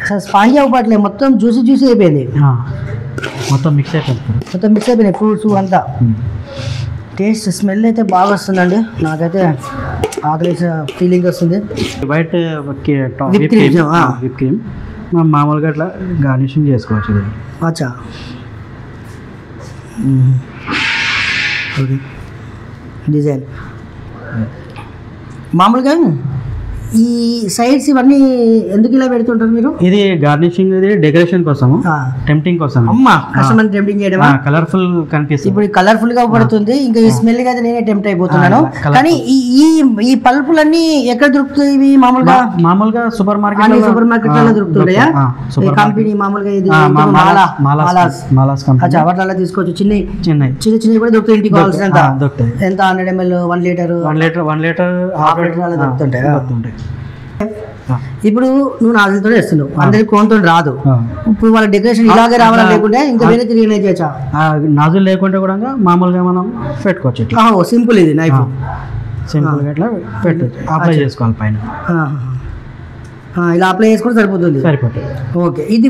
అసలు స్పాంజీ అవ్వట్లేదు, మొత్తం జ్యూసీ అయిపోయింది, మొత్తం మిక్స్ అయిపోయినాయి ఫ్రూట్స్ అంతా. టేస్ట్ స్మెల్ అయితే బాగా వస్తుందండి, నాకైతే ఆకలి ఫీలింగ్ వస్తుంది. వైట్ విప్ క్రీమ్ మామూలుగా అట్లా గార్నిషింగ్ చేసుకోవచ్చు ఇది. అచ్చా ఓకే. డిజైన్ మామూలుగా ఈ సైడ్స్ ఇవన్నీ ఎందుకు ఇలా పెడుతుంటారు మీరు? ఇది గార్నిషింగ్, ఇది డెకరేషన్ కోసము, టెంప్టింగ్ కోసం. అమ్మా కస్టమర్ టెంప్టింగ్ చేయడమా? కలర్ఫుల్ కనిపిస్తుంది. ఇప్పుడు కలర్ఫుల్ గా పడుతుంది, ఇంకా ఈ స్మెల్ గా అయితే నేనే టెంప్ట్ అయిపోతున్నాను. కానీ ఈ పల్పులన్నీ ఎక్కడ దొరుకుతాయి ఇవి? మామూలుగా సూపర్ మార్కెట్ లో దొరుకుతున్నాయా? కంపెనీ మామూలుగా ఇది మాలాస్ కంపెనీ వాటిలో తీసుకోవచ్చు. చిన్న కూడా దొరుకుతాయి, ఇంటికి కావాల్సినంత. ఎంత 100 ml 1 లీటర్ 1 లీటర్ దొరుకుతుంటాయి. ఇప్పుడు నువ్వు నాజులతో వేస్తున్నావు, అందరికి కోన్తో రాదు. ఇప్పుడు వాళ్ళ డెకరేషన్ ఇలాగే రావాలని లేకుంటే ఇంకా వేరే తిరిగి చేయొచ్చా? నాజులు లేకుంటే కూడా మామూలుగా మనం పెట్టుకోవచ్చు. సింపుల్, ఇది నైఫ్ సింపుల్గా ఇట్లా పెట్టచ్చు, అప్లై చేసుకోవాలి పైన. ఇలా అప్లై చేసుకుంటే సరిపోతుంది. ఓకే. ఇది